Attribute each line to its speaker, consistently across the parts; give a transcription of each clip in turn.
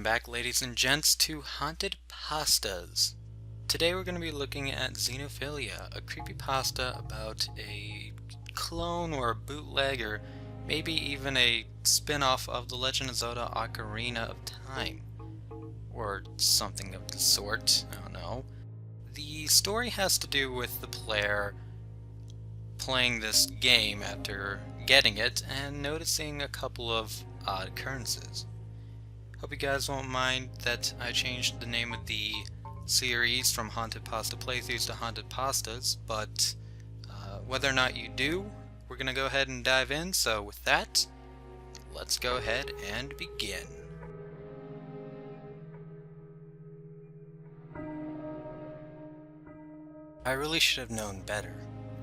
Speaker 1: back, ladies and gents, to Haunted Pastas. Today we're going to be looking at Xenophilia, a creepypasta about a clone or a bootleg or maybe even a spin-off of The Legend of Zelda Ocarina of Time. Or something of the sort, I don't know. The story has to do with the player playing this game after getting it and noticing a couple of odd occurrences. Hope you guys won't mind that I changed the name of the series from Haunted Pasta Playthroughs to Haunted Pastas, but whether or not you do, we're going to go ahead and dive in, so with that, let's go ahead and begin. I really should have known better.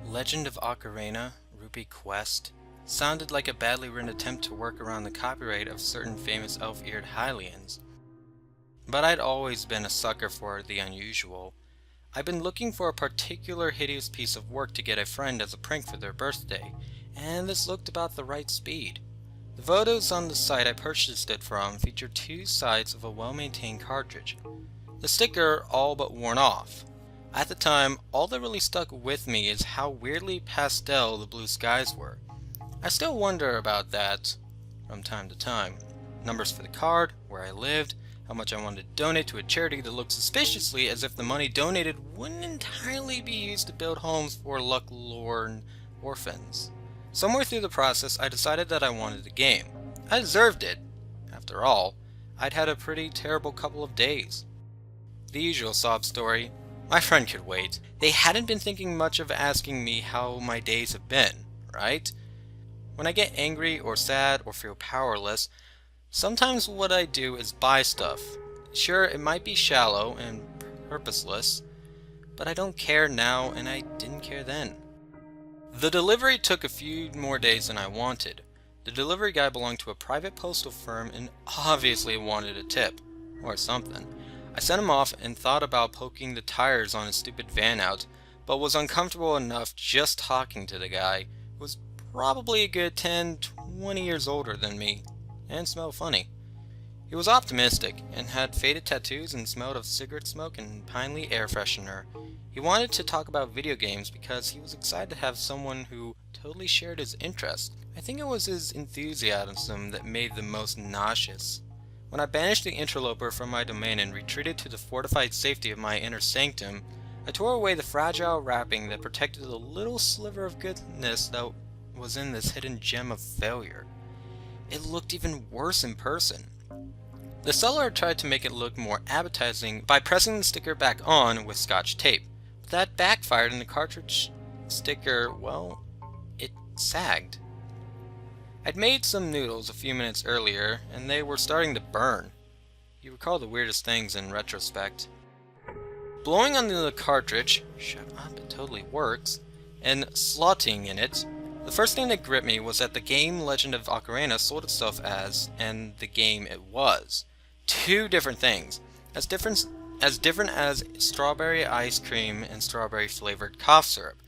Speaker 1: Legend of Ocarina, Rupee Quest, sounded like a badly written attempt to work around the copyright of certain famous elf-eared Hylians. But I'd always been a sucker for the unusual. I'd been looking for a particular hideous piece of work to get a friend as a prank for their birthday, and this looked about the right speed. The photos on the site I purchased it from featured two sides of a well-maintained cartridge. The sticker all but worn off. At the time, all that really stuck with me is how weirdly pastel the blue skies were. I still wonder about that from time to time. Numbers for the card, where I lived, how much I wanted to donate to a charity that looked suspiciously as if the money donated wouldn't entirely be used to build homes for lorn orphans. Somewhere through the process, I decided that I wanted the game. I deserved it. After all, I'd had a pretty terrible couple of days. The usual sob story. My friend could wait. They hadn't been thinking much of asking me how my days have been, right? When I get angry or sad or feel powerless, sometimes what I do is buy stuff. Sure, it might be shallow and purposeless, but I don't care now and I didn't care then. The delivery took a few more days than I wanted. The delivery guy belonged to a private postal firm and obviously wanted a tip, or something. I sent him off and thought about poking the tires on his stupid van out, but was uncomfortable enough just talking to the guy, who was probably a good 10-20 years older than me, and smelled funny. He was optimistic, and had faded tattoos and smelled of cigarette smoke and piney air freshener. He wanted to talk about video games because he was excited to have someone who totally shared his interest. I think it was his enthusiasm that made the most nauseous. When I banished the interloper from my domain and retreated to the fortified safety of my inner sanctum, I tore away the fragile wrapping that protected the little sliver of goodness that was in this hidden gem of failure. It looked even worse in person. The seller tried to make it look more appetizing by pressing the sticker back on with Scotch tape, but that backfired and the cartridge sticker, well, it sagged. I'd made some noodles a few minutes earlier, and they were starting to burn. You recall the weirdest things in retrospect. Blowing on the cartridge, shut up, it totally works, and slotting in it, the first thing that gripped me was that the game Legend of Ocarina sold itself as, and the game it was. Two different things, as different as strawberry ice cream and strawberry flavored cough syrup.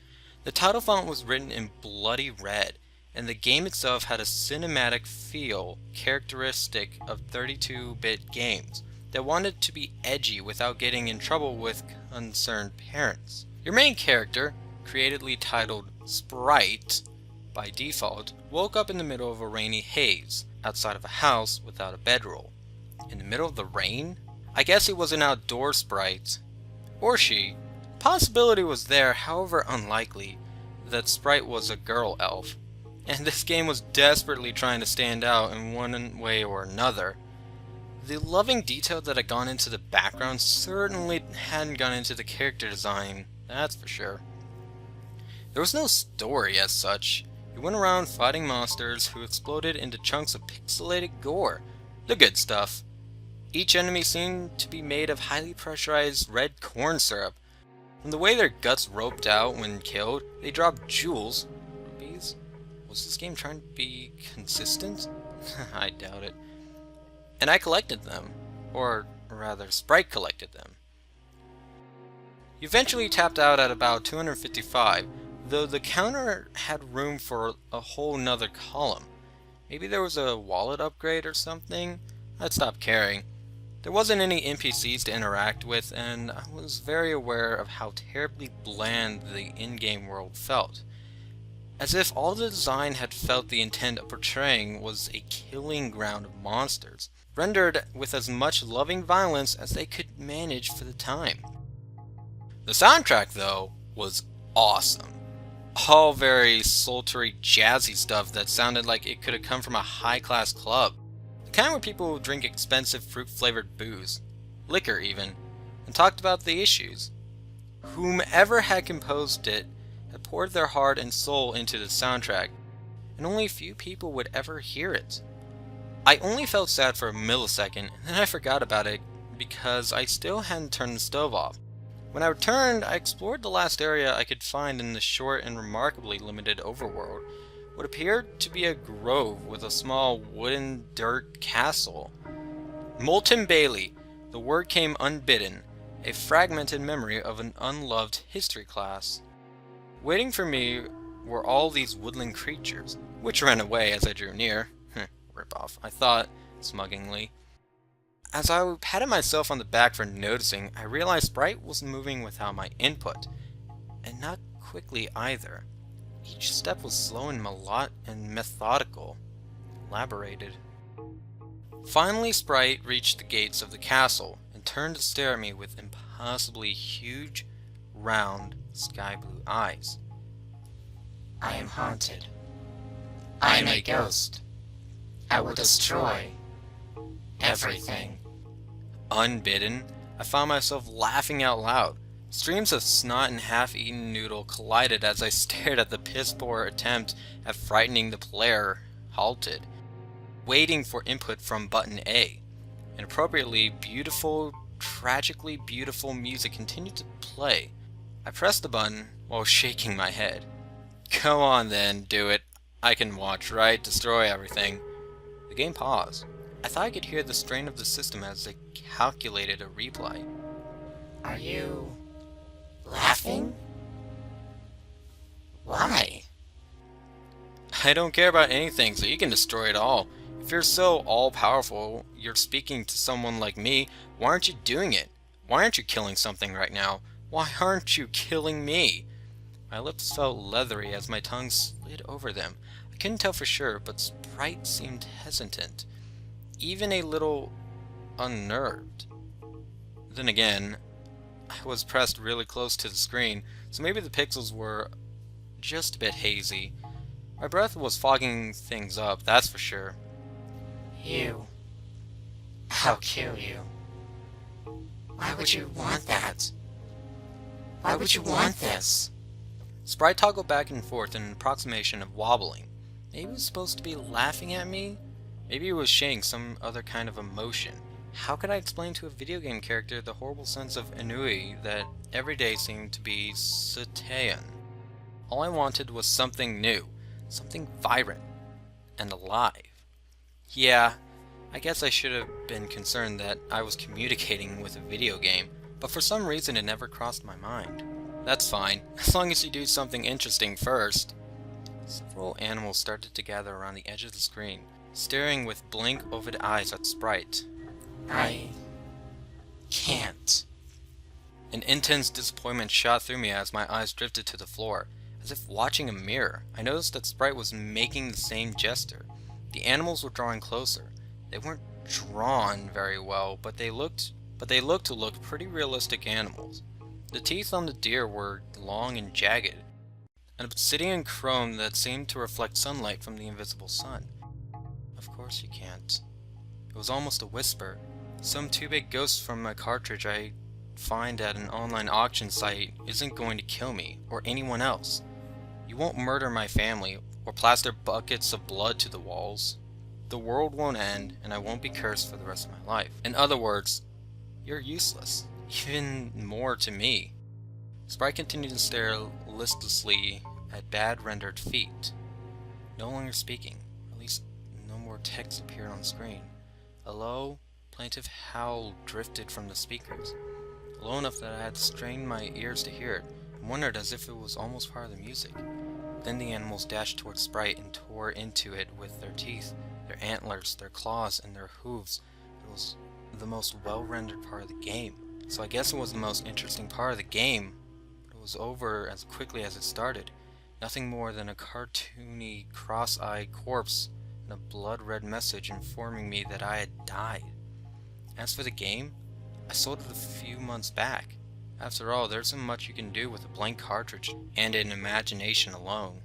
Speaker 1: The title font was written in bloody red, and the game itself had a cinematic feel characteristic of 32-bit games that wanted to be edgy without getting in trouble with concerned parents. Your main character, creatively titled Sprite by default, woke up in the middle of a rainy haze, outside of a house without a bedroll. In the middle of the rain? I guess he was an outdoor sprite. Or she. Possibility was there, however unlikely, that Sprite was a girl elf. And this game was desperately trying to stand out in one way or another. The loving detail that had gone into the background certainly hadn't gone into the character design, that's for sure. There was no story as such. You went around fighting monsters who exploded into chunks of pixelated gore. The good stuff. Each enemy seemed to be made of highly pressurized red corn syrup. From the way their guts roped out when killed, they dropped jewels. Rupees? Was this game trying to be consistent? I doubt it. And I collected them. Or rather, Sprite collected them. You eventually tapped out at about 255, though the counter had room for a whole nother column. Maybe there was a wallet upgrade or something? I'd stopped caring. There wasn't any NPCs to interact with, and I was very aware of how terribly bland the in-game world felt. As if all the design had felt the intent of portraying was a killing ground of monsters, rendered with as much loving violence as they could manage for the time. The soundtrack, though, was awesome. All very sultry, jazzy stuff that sounded like it could have come from a high-class club. The kind where people drink expensive fruit-flavored booze, liquor even, and talked about the issues. Whomever had composed it had poured their heart and soul into the soundtrack, and only a few people would ever hear it. I only felt sad for a millisecond, and then I forgot about it because I still hadn't turned the stove off. When I returned, I explored the last area I could find in the short and remarkably limited overworld, what appeared to be a grove with a small wooden dirt castle. Molten Bailey, the word came unbidden, a fragmented memory of an unloved history class. Waiting for me were all these woodland creatures, which ran away as I drew near. Rip-off, I thought, smuggingly. As I patted myself on the back for noticing, I realized Sprite was moving without my input, and not quickly either. Each step was slow and methodical. Elaborated. Finally, Sprite reached the gates of the castle, and turned to stare at me with impossibly huge, round, sky blue eyes.
Speaker 2: I am haunted. I am a ghost. I will destroy everything.
Speaker 1: Unbidden, I found myself laughing out loud. Streams of snot and half-eaten noodle collided as I stared at the piss-poor attempt at frightening the player, halted, waiting for input from button A. Inappropriately beautiful, tragically beautiful music continued to play. I pressed the button while shaking my head. Go on then, do it. I can watch, right? Destroy everything. The game paused. I thought I could hear the strain of the system as it calculated a reply.
Speaker 2: Are you laughing? Why?
Speaker 1: I don't care about anything, so you can destroy it all. If you're so all-powerful, you're speaking to someone like me, why aren't you doing it? Why aren't you killing something right now? Why aren't you killing me? My lips felt leathery as my tongue slid over them. I couldn't tell for sure, but Sprite seemed hesitant, even a little unnerved. Then again, I was pressed really close to the screen, so maybe the pixels were just a bit hazy. My breath was fogging things up, that's for sure.
Speaker 2: I'll kill you. Why would you want that? Why would you want this?
Speaker 1: Sprite toggled back and forth in an approximation of wobbling. Maybe he was supposed to be laughing at me? Maybe he was showing some other kind of emotion. How could I explain to a video game character the horrible sense of ennui that every day seemed to be Sataean? All I wanted was something new, something vibrant, and alive. Yeah, I guess I should have been concerned that I was communicating with a video game, but for some reason it never crossed my mind. That's fine, as long as you do something interesting first. Several animals started to gather around the edge of the screen, staring with blank-ovid eyes at Sprite.
Speaker 2: I can't.
Speaker 1: An intense disappointment shot through me as my eyes drifted to the floor. As if watching a mirror, I noticed that Sprite was making the same gesture. The animals were drawing closer. They weren't drawn very well, but they looked to look pretty realistic animals. The teeth on the deer were long and jagged, an obsidian chrome that seemed to reflect sunlight from the invisible sun. Of course you can't. It was almost a whisper. Some two-bit ghost from a cartridge I find at an online auction site isn't going to kill me, or anyone else. You won't murder my family, or plaster buckets of blood to the walls. The world won't end, and I won't be cursed for the rest of my life. In other words, you're useless. Even more to me. Sprite continued to stare listlessly at bad rendered feet. No longer speaking, at least no more text appeared on screen. A low, plaintive howl drifted from the speakers, low enough that I had strained my ears to hear it, and wondered as if it was almost part of the music. Then the animals dashed towards Sprite and tore into it with their teeth, their antlers, their claws, and their hooves. the most well-rendered part of the game. So I guess it was the most interesting part of the game. It was over as quickly as it started. Nothing more than a cartoony, cross-eyed corpse and a blood-red message informing me that I had died. As for the game, I sold it a few months back. After all, there isn't much you can do with a blank cartridge and an imagination alone.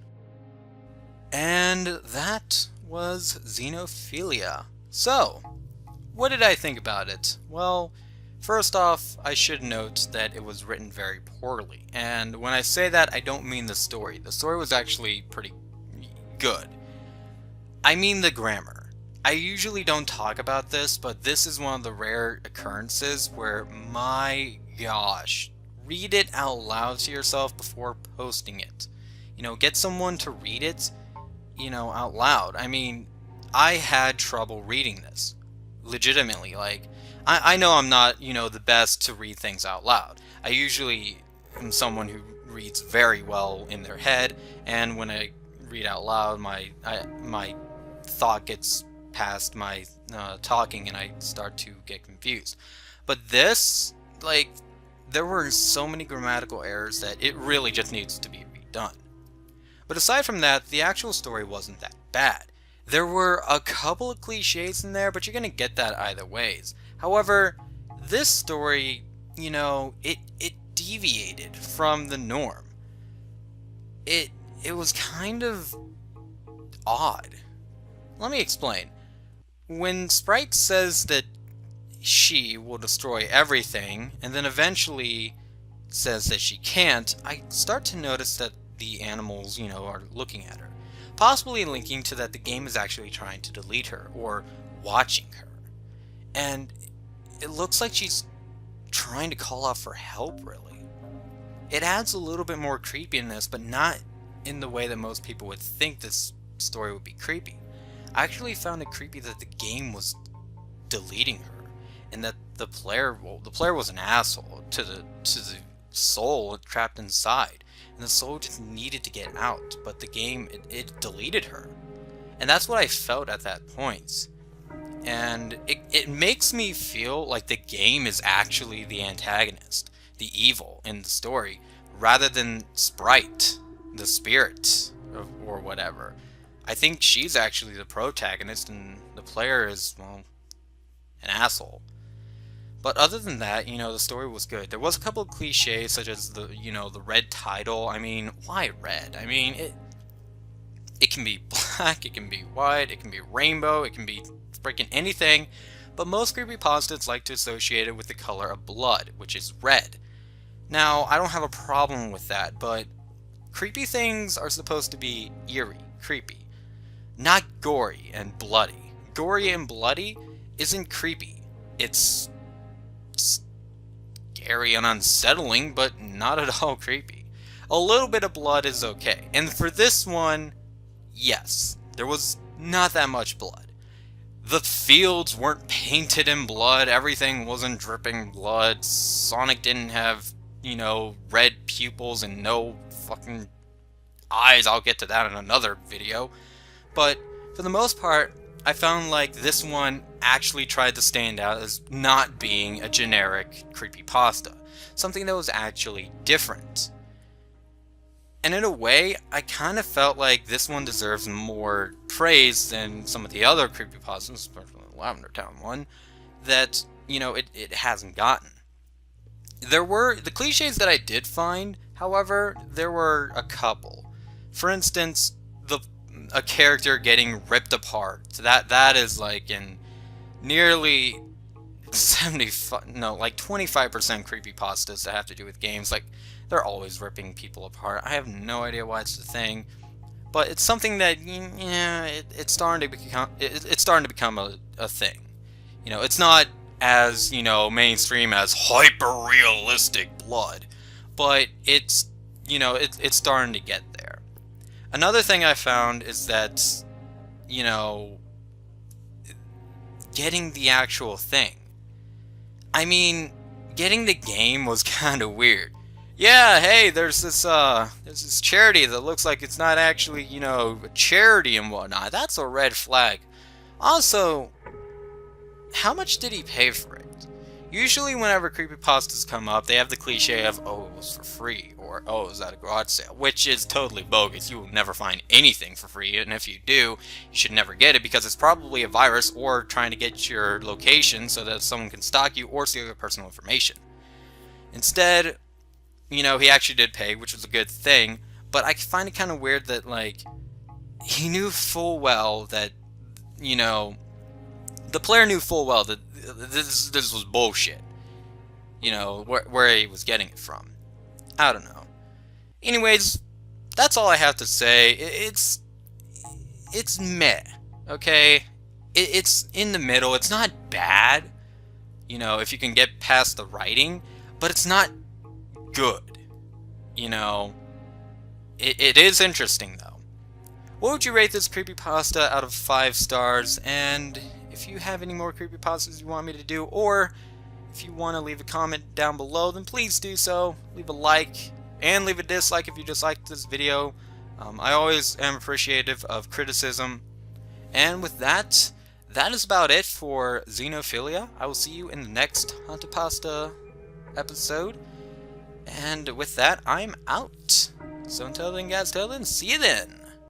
Speaker 1: And that was Xenophilia. So, what did I think about it? Well, first off, I should note that it was written very poorly. And when I say that, I don't mean the story. The story was actually pretty good. I mean the grammar. I usually don't talk about this, but this is one of the rare occurrences where, my gosh, read it out loud to yourself before posting it. You know, get someone to read it, out loud. I mean, I had trouble reading this. Legitimately, like, I know I'm not, the best to read things out loud. I usually am someone who reads very well in their head, and when I read out loud, my thought gets past my talking and I start to get confused. But this, like, there were so many grammatical errors that it really just needs to be redone. But aside from that, the actual story wasn't that bad. There were a couple of cliches in there, but you're gonna get that either ways. However, this story, it deviated from the norm. It was kind of odd. Let me explain. When Sprite says that she will destroy everything, and then eventually says that she can't, I start to notice that the animals, are looking at her. Possibly linking to that the game is actually trying to delete her, or watching her. And it looks like she's trying to call out for help, really. It adds a little bit more creepiness, but not in the way that most people would think this story would be creepy. I actually found it creepy that the game was deleting her, and that the player was an asshole to the soul trapped inside, and the soul just needed to get out, but the game, it deleted her. And that's what I felt at that point. And it makes me feel like the game is actually the antagonist, the evil in the story, rather than Sprite, the spirit, or whatever. I think she's actually the protagonist, and the player is, well, an asshole. But other than that, the story was good. There was a couple of cliches, such as the red title. I mean, why red? I mean, it can be black, it can be white, it can be rainbow, it can be freaking anything. But most creepypastas like to associate it with the color of blood, which is red. Now, I don't have a problem with that, but creepy things are supposed to be eerie, creepy, not gory and bloody. Gory and bloody isn't creepy. It's scary and unsettling, but not at all creepy. A little bit of blood is okay. And for this one, yes, there was not that much blood. The fields weren't painted in blood, everything wasn't dripping blood, Sonic didn't have, red pupils and no fucking eyes. I'll get to that in another video. But for the most part, I found like this one actually tried to stand out as not being a generic creepypasta, something that was actually different. And in a way, I kind of felt like this one deserves more praise than some of the other creepypastas, especially the Lavender Town one, that, it hasn't gotten. There were the cliches that I did find, however, there were a couple. For instance, a character getting ripped apart. So that is like in nearly 25% creepypastas that have to do with games. Like, they're always ripping people apart. I have no idea why it's the thing, but it's something that it's starting to become a thing. It's not as mainstream as hyper realistic blood, but it's it's starting to get there. Another thing I found is that, getting the actual thing. I mean, getting the game was kind of weird. Yeah, hey, there's this charity that looks like it's not actually, a charity and whatnot. That's a red flag. Also, how much did he pay for it? Usually whenever creepypastas come up, they have the cliche of, oh, it was for free, or oh, it was at a garage sale, which is totally bogus. You will never find anything for free, and if you do, you should never get it because it's probably a virus or trying to get your location so that someone can stalk you or steal your personal information. Instead, you know, he actually did pay, which was a good thing, but I find it kind of weird that, like, he knew full well that, you know, the player knew full well that this was bullshit. You know, where he was getting it from. I don't know. Anyways, that's all I have to say. It's meh, okay? It's in the middle. It's not bad, you know, if you can get past the writing, but it's not good. You know, it is interesting, though. What would you rate this creepypasta out of 5 stars? And if you have any more creepypastas you want me to do, or if you want to leave a comment down below, then please do so. Leave a like, and leave a dislike if you disliked this video. I always am appreciative of criticism. And with that, that is about it for Xenophilia. I will see you in the next Haunted Pasta episode. And with that, I'm out. So until then, guys, see you then.